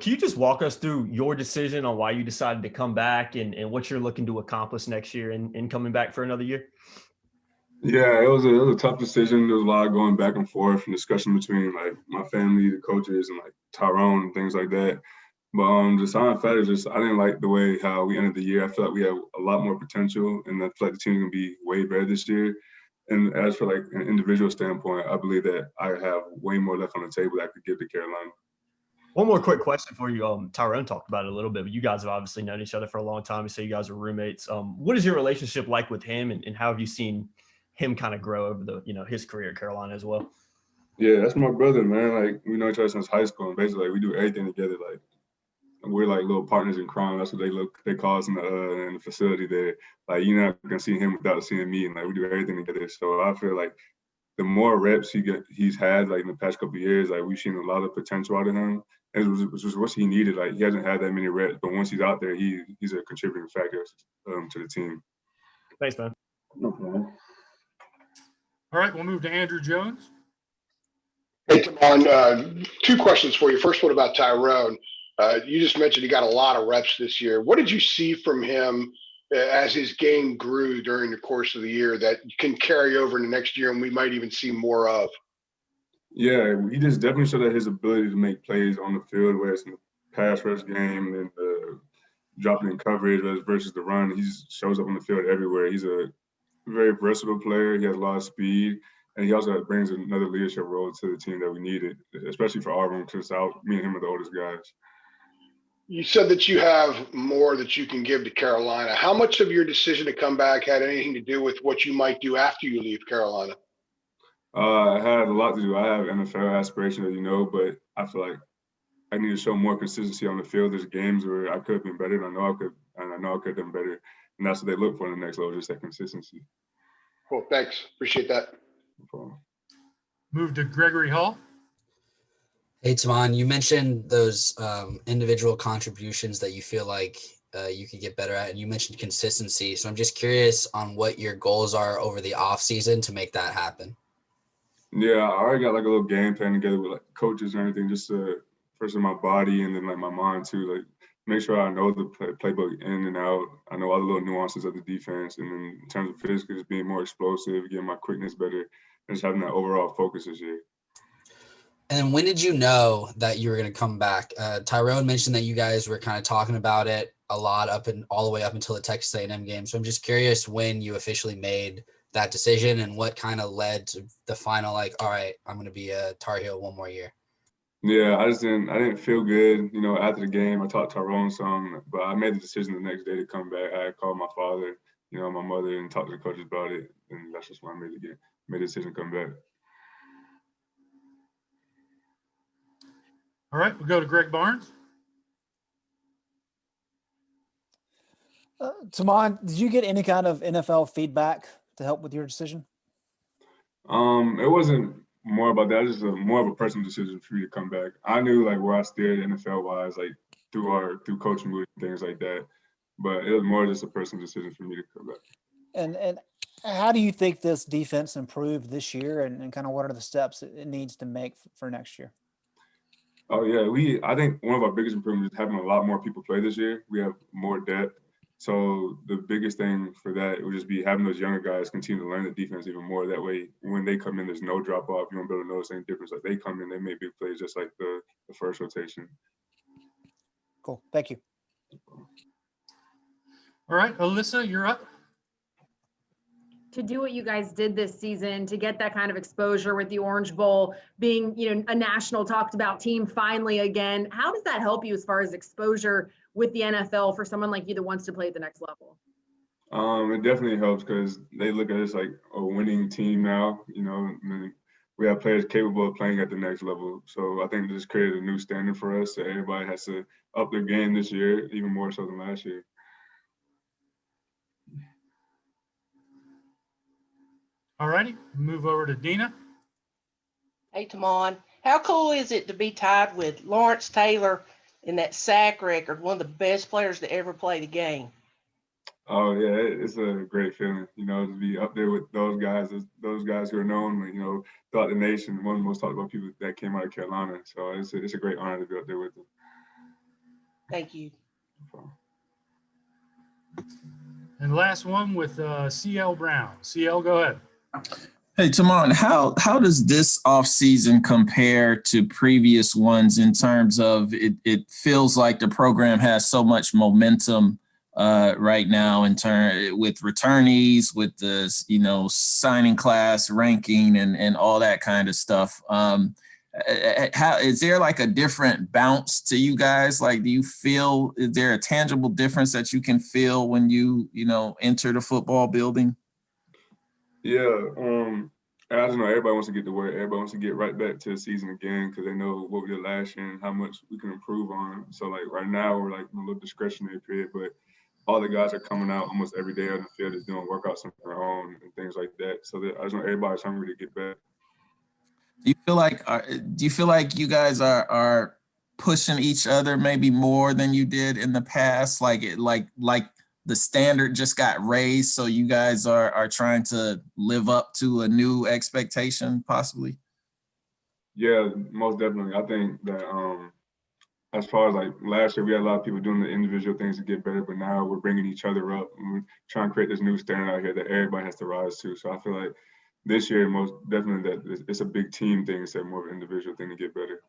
Can you just walk us through your decision on why you decided to come back and what you're looking to accomplish next year in coming back for another year? Yeah, it was a tough decision. There was a lot of going back and forth and discussion between like my family, the coaches, and like Tyrone and things like that. But the silent fact is just I didn't like the way how we ended the year. I feel like we have a lot more potential, and I feel like the team's gonna be way better this year. And as for like an individual standpoint, I believe that I have way more left on the table that I could give to Carolina. One more quick question for you. Tyrone talked about it a little bit, but you guys have obviously known each other for a long time. You say you guys are roommates. What is your relationship like with him, and how have you seen him kind of grow over his career at Carolina as well? Yeah, that's my brother, man. Like we know each other since high school, and basically like, we do everything together. Like we're like little partners in crime. That's what they call us in the facility there. Like you're not gonna see him without seeing me, and like we do everything together. So I feel like the more reps he's had like in the past couple of years, like we've seen a lot of potential out of him. And it was what he needed. Like he hasn't had that many reps, but once he's out there, he's a contributing factor to the team. Thanks, man. No problem. All right, we'll move to Andrew Jones. Hey, Tomon, two questions for you. First one about Tyrone. You just mentioned he got a lot of reps this year. What did you see from him as his game grew during the course of the year that can carry over into next year and we might even see more of? Yeah, he just definitely showed that his ability to make plays on the field, whether it's in the pass rush game and dropping in coverage versus the run. He just shows up on the field everywhere. He's a very versatile player. He has a lot of speed, and he also brings another leadership role to the team that we needed, especially for our room, because me and him are the oldest guys. You said that you have more that you can give to Carolina. How much of your decision to come back had anything to do with what you might do after you leave Carolina? It had a lot to do. I have NFL aspirations, as you know, but I feel like I need to show more consistency on the field. There's games where I could have been better, and I know I could have done better. And that's what they look for in the next level, just that consistency. Cool. Thanks. Appreciate that. No problem. Move to Gregory Hall. Hey, Tomon, you mentioned those individual contributions that you feel like you could get better at, and you mentioned consistency. So I'm just curious on what your goals are over the off season to make that happen. Yeah, I already got like a little game plan together with like coaches and everything, just to first in my body and then like my mind too. Like make sure I know the playbook in and out. I know all the little nuances of the defense, and then in terms of physical, just being more explosive, getting my quickness better, and just having that overall focus this year. And then when did you know that you were going to come back? Tyrone mentioned that you guys were kind of talking about it a lot all the way up until the Texas A&M game. So I'm just curious when you officially made that decision and what kind of led to the final, like, all right, I'm going to be a Tar Heel one more year. Yeah, I didn't feel good, after the game. I talked to Tyrone some, but I made the decision the next day to come back. I called my father, my mother, and talked to the coaches about it, and that's just when I made the decision to come back. All right, we'll go to Greg Barnes. Tomon, did you get any kind of NFL feedback to help with your decision? It wasn't more about that. It was just more of a personal decision for me to come back. I knew like where I stood NFL wise, like through coaching moves and things like that. But it was more just a personal decision for me to come back. And how do you think this defense improved this year, and kind of what are the steps it needs to make for next year? Oh yeah, I think one of our biggest improvements is having a lot more people play this year. We have more depth. So the biggest thing for that would just be having those younger guys continue to learn the defense even more. That way, when they come in, there's no drop off. You won't be able to notice any difference. Like they come in, they make big plays just like the first rotation. Cool. Thank you. All right, Alyssa, you're up. To do what you guys did this season, to get that kind of exposure with the Orange Bowl being, a national talked about team finally again, how does that help you as far as exposure with the NFL for someone like you that wants to play at the next level? It definitely helps because they look at us like a winning team now, and we have players capable of playing at the next level. So I think this created a new standard for us that everybody has to up their game this year, even more so than last year. All righty, move over to Dina. Hey, Tomon, how cool is it to be tied with Lawrence Taylor in that sack record, one of the best players to ever play the game? Oh yeah, it's a great feeling, to be up there with those guys who are known, throughout the nation, one of the most talked about people that came out of Carolina. So it's a great honor to be up there with them. Thank you. And the last one with CL Brown. CL, go ahead. Hey, Tomon, how does this offseason compare to previous ones in terms of it feels like the program has so much momentum right now in turn with returnees, with the signing class ranking and all that kind of stuff. How is there like a different bounce to you guys? Like, do you feel, is there a tangible difference that you can feel when you enter the football building? Yeah, I just know everybody wants to get to work. Everybody wants to get right back to the season again because they know what we did last year and how much we can improve on. So like right now we're like in a little discretionary period, but all the guys are coming out almost every day on the field, is doing workouts on their own and things like that. So I just know everybody's hungry to get back. Do you feel like you guys are pushing each other maybe more than you did in the past? Like the standard just got raised, so you guys are trying to live up to a new expectation, possibly? Yeah, most definitely. I think that as far as like last year, we had a lot of people doing the individual things to get better, but now we're bringing each other up and we're trying to create this new standard out here that everybody has to rise to. So I feel like this year, most definitely, that it's a big team thing instead of more of an individual thing to get better.